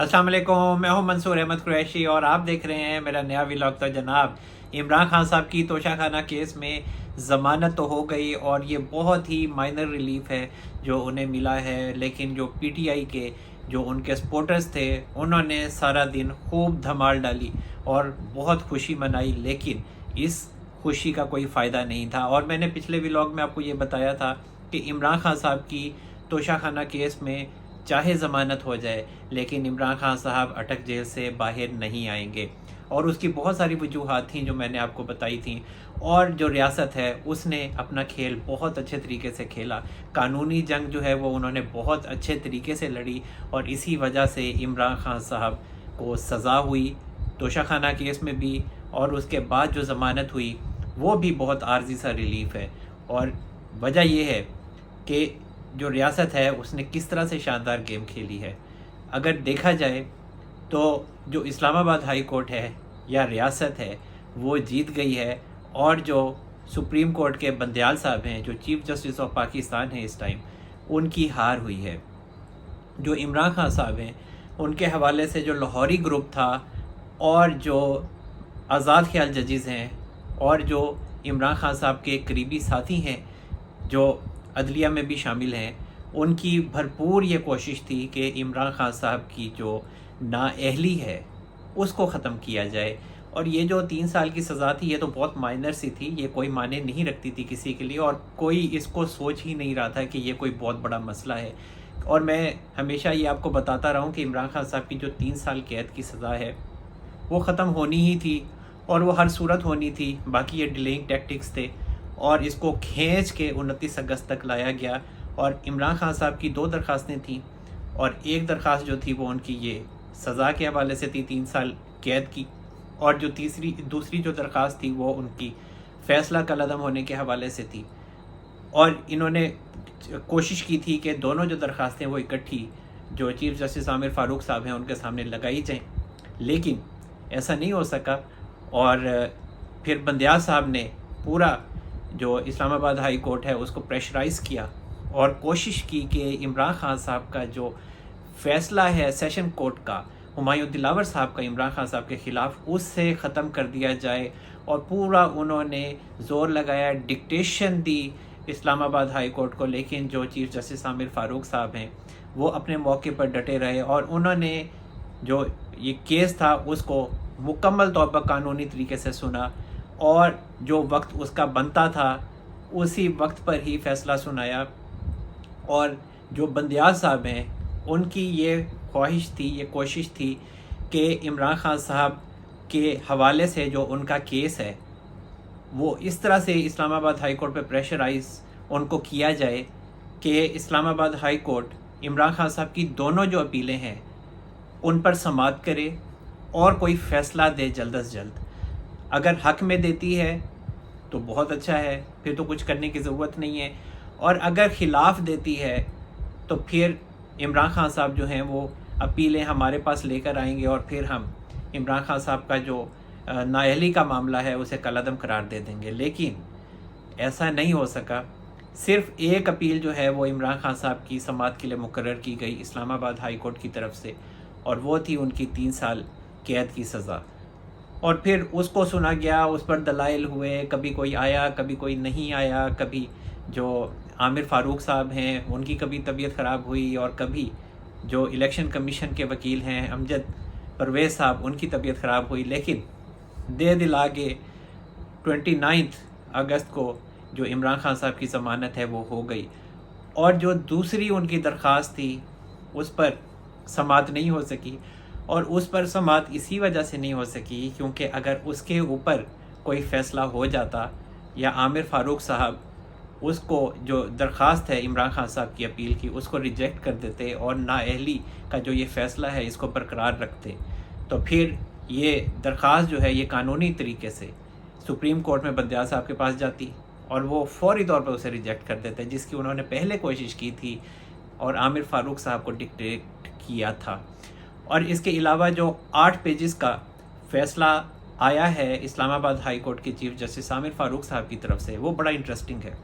अस्सलाम वालेकुम, मैं हूं मंसूर अहमद कुरैशी और आप देख रहे हैं मेरा नया व्लॉग। तो जनाब, इमरान खान साहब की तोशा खाना केस में ज़मानत तो हो गई और ये बहुत ही माइनर रिलीफ है जो उन्हें मिला है। लेकिन जो पीटीआई के जो उनके सपोर्टर्स थे उन्होंने सारा दिन खूब धमाल डाली और बहुत खुशी मनाई, लेकिन इस खुशी का कोई फ़ायदा नहीं था। और मैंने पिछले व्लॉग में आपको ये बताया था कि इमरान खान साहब की तोशा खाना केस में चाहे ज़मानत हो जाए लेकिन इमरान खान साहब अटक जेल से बाहर नहीं आएंगे। और उसकी बहुत सारी वजूहात थी जो मैंने आपको बताई थी। और जो रियासत है उसने अपना खेल बहुत अच्छे तरीके से खेला। कानूनी जंग जो है वो उन्होंने बहुत अच्छे तरीके से लड़ी और इसी वजह से इमरान खान साहब को सज़ा हुई तोशा खाना केस में भी, और उसके बाद जो ज़मानत हुई वो भी बहुत आर्जी सा रिलीफ है। और वजह यह है कि जो रियासत है उसने किस तरह से शानदार गेम खेली है। अगर देखा जाए तो जो इस्लामाबाद हाई कोर्ट है या रियासत है वो जीत गई है, और जो सुप्रीम कोर्ट के बंदयाल साहब हैं जो चीफ जस्टिस ऑफ पाकिस्तान हैं इस टाइम, उनकी हार हुई है। जो इमरान खान साहब हैं उनके हवाले से जो लाहौरी ग्रुप था और जो आज़ाद ख्याल जजेज़ हैं और जो इमरान खान साहब के करीबी साथी हैं जो अदलिया में भी शामिल हैं, उनकी भरपूर ये कोशिश थी कि इमरान खान साहब की जो नाअहली है उसको ख़त्म किया जाए। और ये जो 3 साल की सज़ा थी ये तो बहुत माइनर सी थी, ये कोई मायने नहीं रखती थी किसी के लिए, और कोई इसको सोच ही नहीं रहा था कि ये कोई बहुत बड़ा मसला है। और मैं हमेशा ये आपको बताता रहा हूँ कि इमरान खान साहब की जो 3 साल कैद की सज़ा है वो ख़त्म होनी ही थी और वो हर सूरत होनी थी। बाकी ये डिलेइंग टैक्टिक्स थे और इसको खींच के 29 अगस्त तक लाया गया। और इमरान खान साहब की 2 दरख्वास्तें थीं और एक दरख्वास्त जो थी वो उनकी ये सज़ा के हवाले से थी 3 साल कैद की, और जो दूसरी जो दरख्वास्त थी वो उनकी फ़ैसला कलअदम होने के हवाले से थी। और इन्होंने कोशिश की थी कि दोनों जो दरख्वास्तें वो इकट्ठी जो चीफ जस्टिस आमिर फ़ारूक साहब हैं उनके सामने लगाई जाएँ, लेकिन ऐसा नहीं हो सका। और फिर बंदयाल साहब ने पूरा जो इस्लामाबाद हाई कोर्ट है उसको प्रेशराइज़ किया और कोशिश की कि इमरान खान साहब का जो फ़ैसला है सेशन कोर्ट का, हुमायूं दिलावर साहब का इमरान खान साहब के ख़िलाफ़, उससे ख़त्म कर दिया जाए। और पूरा उन्होंने ज़ोर लगाया, डिक्टेशन दी इस्लामाबाद हाई कोर्ट को। लेकिन जो चीफ़ जस्टिस आमिर फ़ारूक साहब हैं वो अपने मौके पर डटे रहे और उन्होंने जो ये केस था उसको मुकम्मल तौर पर कानूनी तरीके से सुना और जो वक्त उसका बनता था उसी वक्त पर ही फ़ैसला सुनाया। और जो बंदयाल साहब हैं उनकी ये ख्वाहिश थी, ये कोशिश थी कि इमरान खान साहब के हवाले से जो उनका केस है वो इस तरह से इस्लामाबाद हाई कोर्ट पे प्रेशराइज़ उनको किया जाए कि इस्लामाबाद हाई कोर्ट इमरान खान साहब की दोनों जो अपीलें हैं उन पर समाअत करे और कोई फ़ैसला दे जल्द अज जल्द। अगर हक़ में देती है तो बहुत अच्छा है, फिर तो कुछ करने की ज़रूरत नहीं है। और अगर ख़िलाफ़ देती है तो फिर इमरान खान साहब जो हैं वो अपीलें हमारे पास लेकर आएंगे और फिर हम इमरान खान साहब का जो नाअहली का मामला है उसे कलअदम करार दे देंगे। लेकिन ऐसा नहीं हो सका। सिर्फ़ एक अपील जो है वो इमरान खान साहब की समाअत के लिए मुकर्रर की गई इस्लामाबाद हाई कोर्ट की तरफ से, और वो थी उनकी 3 साल कैद की सज़ा। और फिर उसको सुना गया, उस पर दलाइल हुए, कभी कोई आया कभी कोई नहीं आया, कभी जो आमिर फ़ारूक साहब हैं उनकी कभी तबीयत ख़राब हुई और कभी जो इलेक्शन कमीशन के वकील हैं अमजद परवेज़ साहब उनकी तबीयत ख़राब हुई। लेकिन दे दिला के 29 अगस्त को जो इमरान खान साहब की ज़मानत है वो हो गई। और जो दूसरी उनकी दरख्वास्त थी उस पर समाअत नहीं हो सकी, और उस पर समाअत इसी वजह से नहीं हो सकी क्योंकि अगर उसके ऊपर कोई फ़ैसला हो जाता या आमिर फ़ारूक साहब उसको जो दरख्वास्त है इमरान खान साहब की अपील की उसको रिजेक्ट कर देते और नाअहली का जो ये फ़ैसला है इसको बरकरार रखते, तो फिर ये दरख्वास्त जो है ये कानूनी तरीके से सुप्रीम कोर्ट में बंदयाल साहब के पास जाती और वो फौरी तौर पर उसे रिजेक्ट कर देते, जिसकी उन्होंने पहले कोशिश की थी और आमिर फ़ारूक साहब को डिक्टेट किया था। और इसके अलावा जो 8 पेजेस का फ़ैसला आया है इस्लामाबाद हाई कोर्ट के चीफ जस्टिस आमिर फ़ारूक साहब की तरफ से वो बड़ा इंटरेस्टिंग है।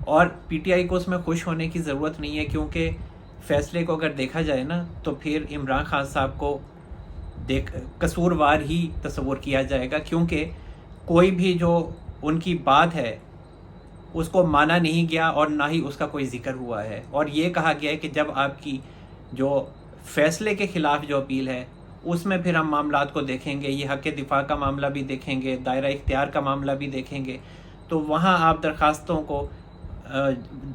और पीटीआई को उसमें खुश होने की ज़रूरत नहीं है क्योंकि फैसले को अगर देखा जाए ना तो फिर इमरान खान साहब को कसूरवार ही तस्वुर किया जाएगा, क्योंकि कोई भी जो उनकी बात है उसको माना नहीं गया और ना ही उसका कोई जिक्र हुआ है। और ये कहा गया है कि जब आपकी जो फैसले के ख़िलाफ़ जो अपील है उसमें फिर हम मामलात को देखेंगे, ये हक़ दिफा का मामला भी देखेंगे, दायरा इख्तियार का मामला भी देखेंगे, तो वहाँ आप दरख्वास्तों को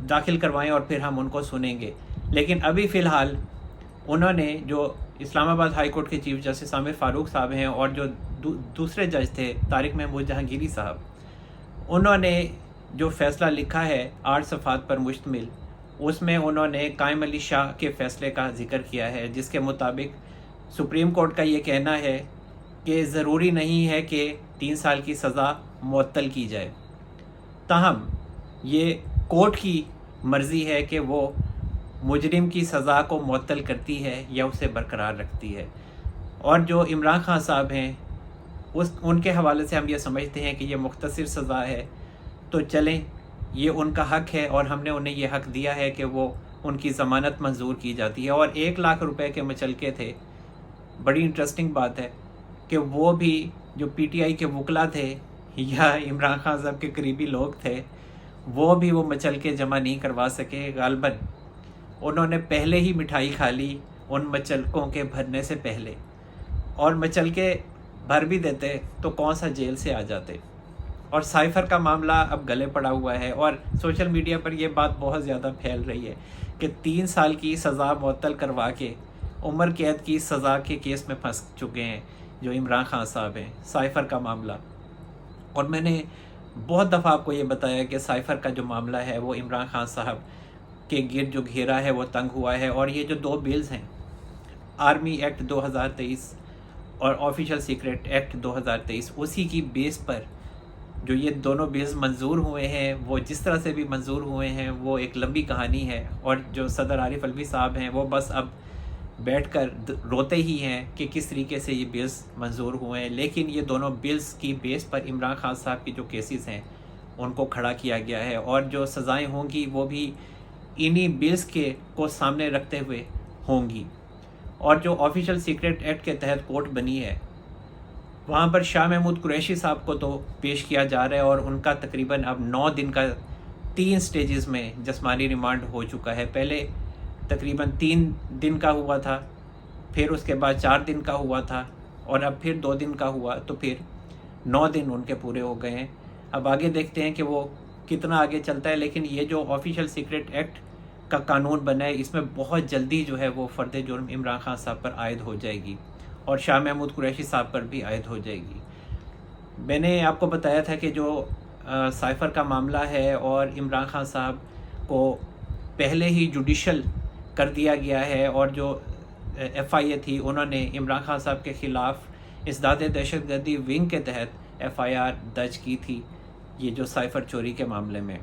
दाखिल करवाएं और फिर हम उनको सुनेंगे। लेकिन अभी फ़िलहाल उन्होंने जो इस्लामाबाद हाई कोर्ट के चीफ जस्टिस आमिर फ़ारूक साहब हैं और जो दूसरे जज थे तारिक महमूद जहांगीरी साहब, उन्होंने जो फ़ैसला लिखा है 8 सफ़ात पर मुश्तमिल, उसमें उन्होंने कायम अली शाह के फ़ैसले का जिक्र किया है, जिसके मुताबिक सुप्रीम कोर्ट का ये कहना है कि ज़रूरी नहीं है कि 3 साल की सज़ा मुअत्तल की जाए, ताहम ये कोर्ट की मर्ज़ी है कि वो मुजरिम की सज़ा को मुअत्तल करती है या उसे बरकरार रखती है। और जो इमरान खान साहब हैं उनके हवाले से हम ये समझते हैं कि ये मुख्तसर सज़ा है, तो चलें, ये उनका हक़ है और हमने उन्हें ये हक़ दिया है कि वो उनकी ज़मानत मंजूर की जाती है। और 1 लाख रुपए के मचलके थे। बड़ी इंटरेस्टिंग बात है कि वो भी जो पीटीआई के वकला थे या इमरान खान साहब के करीबी लोग थे, वो भी वो मचलके जमा नहीं करवा सके। गालबन उन्होंने पहले ही मिठाई खा ली उन मचलकों के भरने से पहले, और मचलके भर भी देते तो कौन सा जेल से आ जाते। और साइफ़र का मामला अब गले पड़ा हुआ है और सोशल मीडिया पर यह बात बहुत ज़्यादा फैल रही है कि 3 साल की सज़ा मुअत्तल करवा के उम्र कैद की सज़ा के केस में फंस चुके हैं जो इमरान खान साहब हैं। साइफ़र का मामला, और मैंने बहुत दफ़ा आपको ये बताया कि साइफ़र का जो मामला है वो इमरान खान साहब के गिर्द जो घेरा है वो तंग हुआ है। और ये जो 2 बिल्स हैं, आर्मी एक्ट 2023 और ऑफिशियल सीक्रेट एक्ट 2023, उसी की बेस पर जो ये दोनों बिल्स मंजूर हुए हैं, वो जिस तरह से भी मंजूर हुए हैं वो एक लंबी कहानी है। और जो सदर आरिफ अलवी साहब हैं वो बस अब बैठकर रोते ही हैं कि किस तरीके से ये बिल्स मंजूर हुए हैं। लेकिन ये दोनों बिल्स की बेस पर इमरान खान साहब की जो केसेस हैं उनको खड़ा किया गया है, और जो सज़ाएं होंगी वो भी इन्हीं बिल्स को सामने रखते हुए होंगी। और जो ऑफिशियल सीक्रेट एक्ट के तहत कोर्ट बनी है वहाँ पर शाह महमूद कुरैशी साहब को तो पेश किया जा रहा है, और उनका तकरीबन अब 9 दिन का 3 स्टेजेस में जिस्मानी रिमांड हो चुका है। पहले तकरीबन 3 दिन का हुआ था, फिर उसके बाद 4 दिन का हुआ था, और अब फिर 2 दिन का हुआ, तो फिर 9 दिन उनके पूरे हो गए हैं। अब आगे देखते हैं कि वो कितना आगे चलता है। लेकिन ये जो ऑफिशियल सीक्रेट एक्ट का कानून बना है, इसमें बहुत जल्दी जो है वो फ़र्द जुर्म इमरान खान साहब पर आयद हो जाएगी और शाह महमूद कुरैशी साहब पर भी आयद हो जाएगी। मैंने आपको बताया था कि जो साइफ़र का मामला है और इमरान खान साहब को पहले ही जुडिशल कर दिया गया है, और जो FIA थी उन्होंने इमरान खान साहब के ख़िलाफ़ इसदाद दहशतगर्दी विंग के तहत FIR दर्ज की थी, ये जो साइफ़र चोरी के मामले में।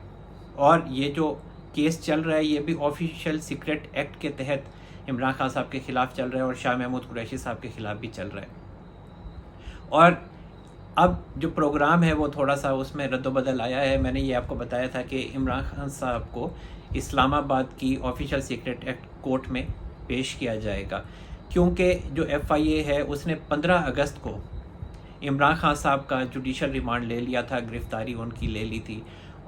और ये जो केस चल रहा है ये भी ऑफिशियल सीक्रेट एक्ट के तहत इमरान खान साहब के ख़िलाफ़ चल रहा है और शाह महमूद कुरैशी साहब के ख़िलाफ़ भी चल रहा है। और अब जो प्रोग्राम है वो थोड़ा सा उसमें रद्दबदल आया है। मैंने ये आपको बताया था कि इमरान खान साहब को इस्लामाबाद की ऑफिशियल सीक्रेट एक्ट कोर्ट में पेश किया जाएगा, क्योंकि जो FIA है उसने 15 अगस्त को इमरान खान साहब का जुडिशल रिमांड ले लिया था, गिरफ़्तारी उनकी ले ली थी।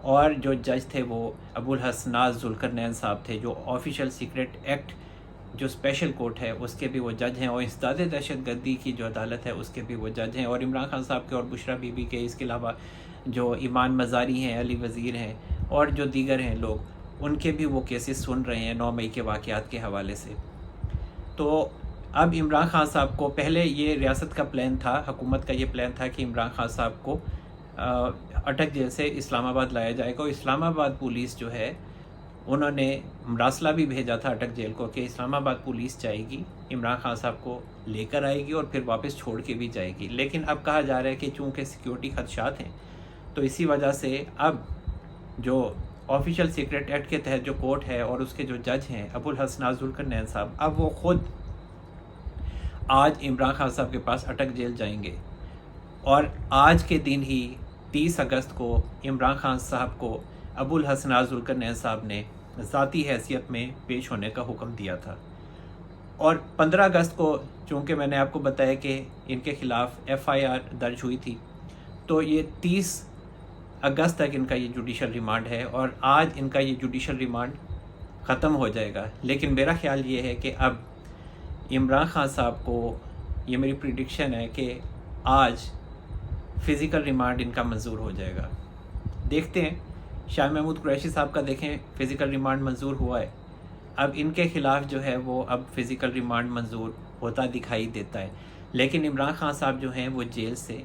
और जो जज थे वो अबुल हसनात जुल्करनैन साहब थे, जो ऑफिशियल सीक्रेट एक्ट जो स्पेशल कोर्ट है उसके भी वो जज हैं, और इसदाद दहशतगर्दी की जो अदालत है उसके भी वो जज हैं। और इमरान खान साहब के और बुशरा बीबी के, इसके अलावा जो ईमान मज़ारी हैं, अली वज़ीर हैं, और जो दीगर हैं लोग, उनके भी वो केसेस सुन रहे हैं 9 मई के वाक़यात के हवाले से। तो अब इमरान खान साहब को, पहले ये रियासत का प्लान था, हुकूमत का ये प्लान था कि इमरान खान साहब को अटक जेल से इस्लामाबाद लाया जाएगा। और इस्लामाबाद पुलिस जो है उन्होंने मरासला भी भेजा था अटक जेल को कि इस्लामाबाद पुलिस जाएगी, इमरान खान साहब को लेकर आएगी और फिर वापस छोड़ के भी जाएगी। लेकिन अब कहा जा रहा है कि चूँकि सिक्योरिटी खदशात हैं तो इसी वजह से अब जो ऑफिशियल सीक्रेट एक्ट के तहत जो कोर्ट है और उसके जो जज हैं अबुल हसनात जुल्करनैन साहब, अब वो ख़ुद आज इमरान खान साहब के पास अटक जेल जाएंगे। और आज के दिन ही 30 अगस्त को इमरान खान साहब को अबुल हसनात जुल्करनैन साहब ने ذاتی حیثیت میں پیش ہونے کا حکم دیا تھا۔ اور 15 اگست کو چونکہ میں نے آپ کو بتایا کہ ان کے خلاف FIR درج ہوئی تھی، تو یہ 30 اگست تک ان کا یہ جوڈیشل ریمانڈ ہے، اور آج ان کا یہ جوڈیشل ریمانڈ ختم ہو جائے گا۔ لیکن میرا خیال یہ ہے کہ اب عمران خان صاحب کو، یہ میری پریڈکشن ہے کہ آج فزیکل ریمانڈ ان کا منظور ہو جائے گا۔ دیکھتے ہیں، شاہ محمود قریشی صاحب کا دیکھیں فزیکل ریمانڈ منظور ہوا ہے، اب ان کے خلاف جو ہے وہ اب فزیکل ریمانڈ منظور ہوتا دکھائی دیتا ہے، لیکن عمران خان صاحب جو ہیں وہ جیل سے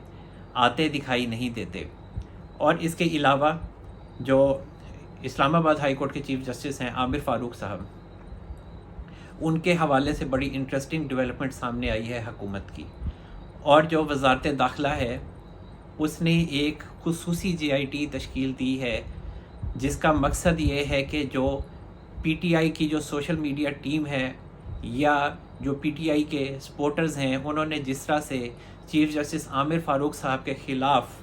آتے دکھائی نہیں دیتے۔ اور اس کے علاوہ جو اسلام آباد ہائی کورٹ کے چیف جسٹس ہیں عامر فاروق صاحب، ان کے حوالے سے بڑی انٹرسٹنگ ڈیولپمنٹ سامنے آئی ہے حکومت کی، اور جو وزارت داخلہ ہے اس نے ایک خصوصی GIT تشکیل دی ہے، جس کا مقصد یہ ہے کہ جو PTI کی جو سوشل میڈیا ٹیم ہے یا جو PTI کے سپورٹرز ہیں، انہوں نے جس طرح سے چیف جسٹس عامر فاروق صاحب کے خلاف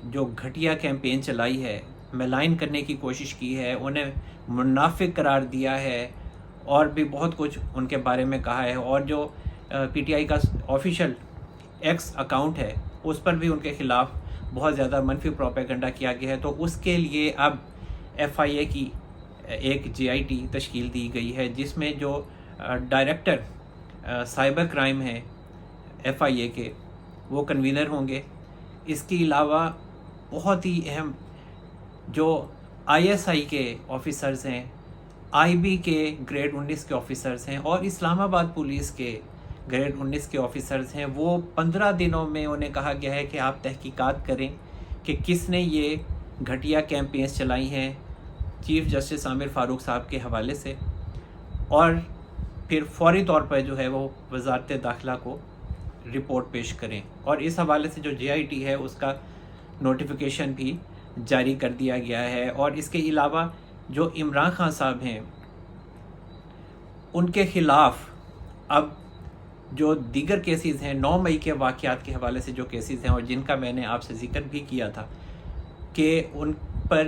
جو گھٹیا کیمپین چلائی ہے، ملائن کرنے کی کوشش کی ہے، انہیں منافق قرار دیا ہے، اور بھی بہت کچھ ان کے بارے میں کہا ہے، اور جو PTI کا آفیشیل ایکس اکاؤنٹ ہے اس پر بھی ان کے خلاف بہت زیادہ منفی پروپیگنڈا کیا گیا ہے، تو اس کے لیے اب FIA کی ایک GIT تشکیل دی گئی ہے، جس میں جو ڈائریکٹر سائبر کرائم ہیں FIA کے، وہ کنوینر ہوں گے۔ اس کے علاوہ بہت ہی اہم جو ISI کے آفیسرز ہیں، IB کے گریڈ 19 کے آفیسرز ہیں، اور اسلام آباد پولیس کے گریڈ 19 کے آفیسرز ہیں، وہ 15 دنوں میں انہیں کہا گیا ہے کہ آپ تحقیقات کریں کہ کس نے یہ گھٹیا کیمپینز چلائی ہیں چیف جسٹس عامر فاروق صاحب کے حوالے سے، اور پھر فوری طور پر جو ہے وہ وزارت داخلہ کو رپورٹ پیش کریں، اور اس حوالے سے جو GIT ہے اس کا نوٹیفیکیشن بھی جاری کر دیا گیا ہے۔ اور اس کے علاوہ جو عمران خان صاحب ہیں ان کے خلاف اب جو دیگر کیسز ہیں، 9 مئی کے واقعات کے حوالے سے جو کیسز ہیں، اور جن کا میں نے آپ سے ذکر بھی کیا تھا کہ ان پر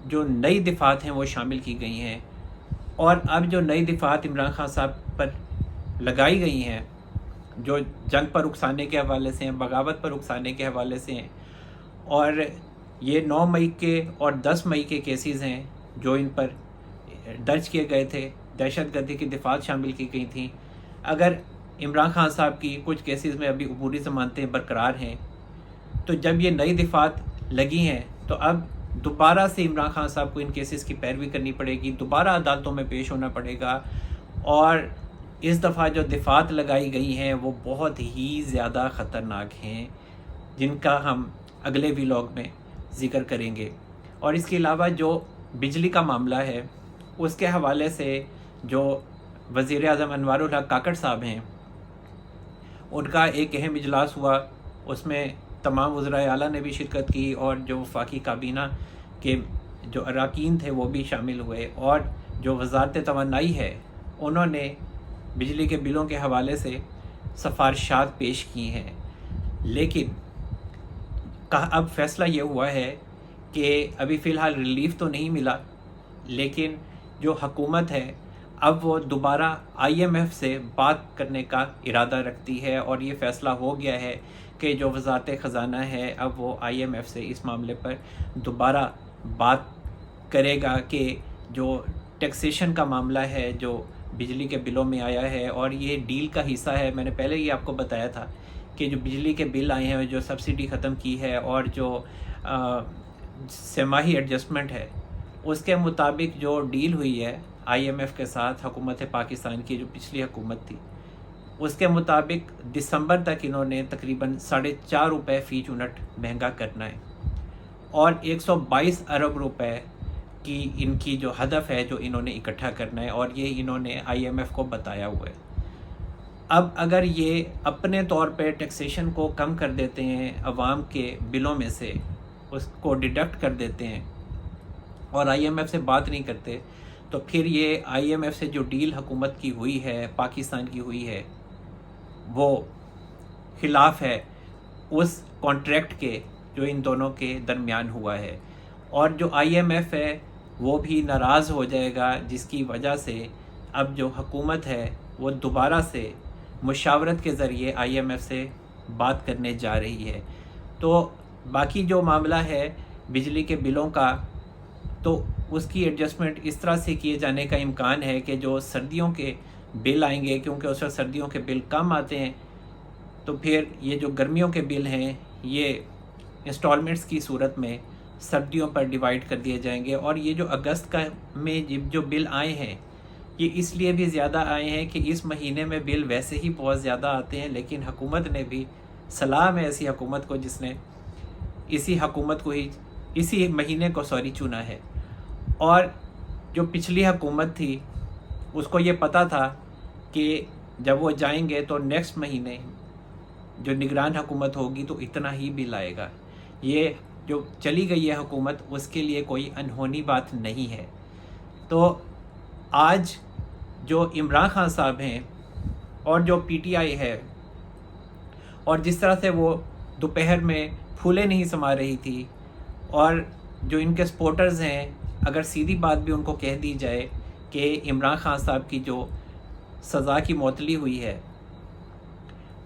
جو نئی دفعات ہیں وہ شامل کی گئی ہیں، اور اب جو نئی دفعات عمران خان صاحب پر لگائی گئی ہیں، جو جنگ پر اکسانے کے حوالے سے ہیں، بغاوت پر اکسانے کے حوالے سے ہیں، اور یہ 9 مئی کے اور 10 مئی کے کیسز ہیں جو ان پر درج کیے گئے تھے، دہشت گردی کی دفعات شامل کی گئی تھیں۔ اگر عمران خان صاحب کی کچھ کیسز میں ابھی عبوری ضمانتیں برقرار ہیں، تو جب یہ نئی دفعات لگی ہیں تو اب دوبارہ سے عمران خان صاحب کو ان کیسز کی پیروی کرنی پڑے گی، دوبارہ عدالتوں میں پیش ہونا پڑے گا، اور اس دفعہ جو دفعات لگائی گئی ہیں وہ بہت ہی زیادہ خطرناک ہیں، جن کا ہم اگلے ویلاگ میں ذکر کریں گے۔ اور اس کے علاوہ جو بجلی کا معاملہ ہے اس کے حوالے سے جو وزیر اعظم انوار الحق کاکڑ صاحب ہیں، ان کا ایک اہم اجلاس ہوا، اس میں تمام وزرائے اعلیٰ نے بھی شرکت کی، اور جو وفاقی کابینہ کے جو اراکین تھے وہ بھی شامل ہوئے، اور جو وزارت توانائی ہے انہوں نے بجلی کے بلوں کے حوالے سے سفارشات پیش کی ہیں۔ لیکن اب فیصلہ یہ ہوا ہے کہ ابھی فی الحال ریلیف تو نہیں ملا، لیکن جو حکومت ہے اب وہ دوبارہ IMF سے بات کرنے کا ارادہ رکھتی ہے، اور یہ فیصلہ ہو گیا ہے کہ جو وزارت خزانہ ہے اب وہ IMF سے اس معاملے پر دوبارہ بات کرے گا کہ جو ٹیکسیشن کا معاملہ ہے جو بجلی کے بلوں میں آیا ہے، اور یہ ڈیل کا حصہ ہے، میں نے پہلے ہی آپ کو بتایا تھا کہ جو بجلی کے بل آئے ہیں، جو سبسڈی ختم کی ہے، اور جو سہ ماہی ایڈجسٹمنٹ ہے، اس کے مطابق جو ڈیل ہوئی ہے IMF کے ساتھ حکومت پاکستان کی جو پچھلی حکومت تھی، اس کے مطابق دسمبر تک انہوں نے تقریباً 4.5 روپے فی یونٹ مہنگا کرنا ہے، اور 122 ارب روپے کی ان کی جو ہدف ہے جو انہوں نے اکٹھا کرنا ہے، اور یہ انہوں نے IMF کو بتایا ہوا ہے۔ اب اگر یہ اپنے طور پہ ٹیکسیشن کو کم کر دیتے ہیں، عوام کے بلوں میں سے اس کو ڈیڈکٹ کر دیتے ہیں، اور IMF سے بات نہیں کرتے، تو پھر یہ IMF سے جو ڈیل حکومت کی ہوئی ہے، پاکستان کی ہوئی ہے، وہ خلاف ہے اس کانٹریکٹ کے جو ان دونوں کے درمیان ہوا ہے۔ اور جو IMF ہے وہ بھی ناراض ہو جائے گا، جس کی وجہ سے اب جو حکومت ہے وہ دوبارہ سے مشاورت کے ذریعے آئی ایم ایف سے بات کرنے جا رہی ہے۔ تو باقی جو معاملہ ہے بجلی کے بلوں کا، تو اس کی ایڈجسٹمنٹ اس طرح سے کیے جانے کا امکان ہے کہ جو سردیوں کے بل آئیں گے، کیونکہ اس وقت سردیوں کے بل کم آتے ہیں، تو پھر یہ جو گرمیوں کے بل ہیں یہ انسٹالمنٹس کی صورت میں سردیوں پر ڈیوائیڈ کر دیے جائیں گے۔ اور یہ جو اگست کا میں جو بل آئے ہیں یہ اس لیے بھی زیادہ آئے ہیں کہ اس مہینے میں بل ویسے ہی بہت زیادہ آتے ہیں، لیکن حکومت نے بھی، سلام ہے ایسی حکومت کو جس نے اسی مہینے کو چنا ہے۔ اور جو پچھلی حکومت تھی اس کو یہ پتہ تھا کہ جب وہ جائیں گے تو نیکسٹ مہینے جو نگران حکومت ہوگی تو اتنا ہی بل آئے گا۔ یہ جو چلی گئی ہے حکومت اس کے لیے کوئی انہونی بات نہیں ہے۔ تو آج جو عمران خان صاحب ہیں اور جو پی ٹی آئی ہے، اور جس طرح سے وہ دوپہر میں پھولے نہیں سما رہی تھی، اور جو ان کے سپورٹرز ہیں اگر سیدھی بات بھی ان کو کہہ دی جائے کہ عمران خان صاحب کی جو سزا کی معطلی ہوئی ہے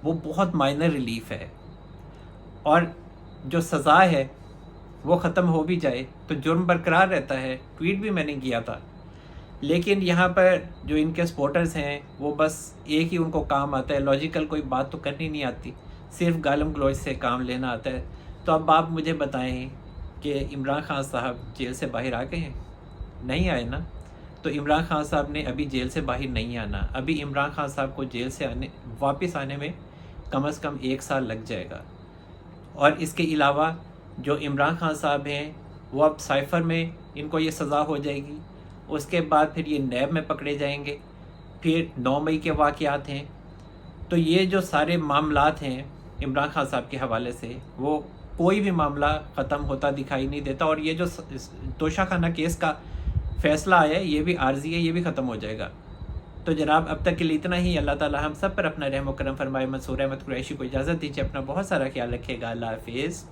وہ بہت مائنر ریلیف ہے، اور جو سزا ہے وہ ختم ہو بھی جائے تو جرم برقرار رہتا ہے۔ ٹویٹ بھی میں نے کیا تھا، لیکن یہاں پر جو ان کے سپورٹرز ہیں وہ بس ایک ہی ان کو کام آتا ہے، لاجیکل کوئی بات تو کرنی نہیں آتی، صرف گالم گلوچ سے کام لینا آتا ہے۔ تو اب آپ مجھے بتائیں کہ عمران خان صاحب جیل سے باہر آ گئے ہیں؟ نہیں آئے نا۔ تو عمران خان صاحب نے ابھی جیل سے باہر نہیں آنا، ابھی عمران خان صاحب کو جیل سے واپس آنے میں کم از کم 1 سال لگ جائے گا۔ اور اس کے علاوہ جو عمران خان صاحب ہیں وہ اب سائفر میں ان کو یہ سزا ہو جائے گی، اس کے بعد پھر یہ نیب میں پکڑے جائیں گے، پھر 9 مئی کے واقعات ہیں۔ تو یہ جو سارے معاملات ہیں عمران خان صاحب کے حوالے سے، وہ کوئی بھی معاملہ ختم ہوتا دکھائی نہیں دیتا، اور یہ جو توشہ خانہ کیس کا فیصلہ آیا ہے یہ بھی عارضی ہے، یہ بھی ختم ہو جائے گا۔ تو جناب اب تک کے لیے اتنا ہی۔ اللہ تعالی ہم سب پر اپنا رحم و کرم فرمائے۔ منصور احمد قریشی کو اجازت دیجیے، اپنا بہت سارا خیال رکھے گا۔ اللہ حافظ۔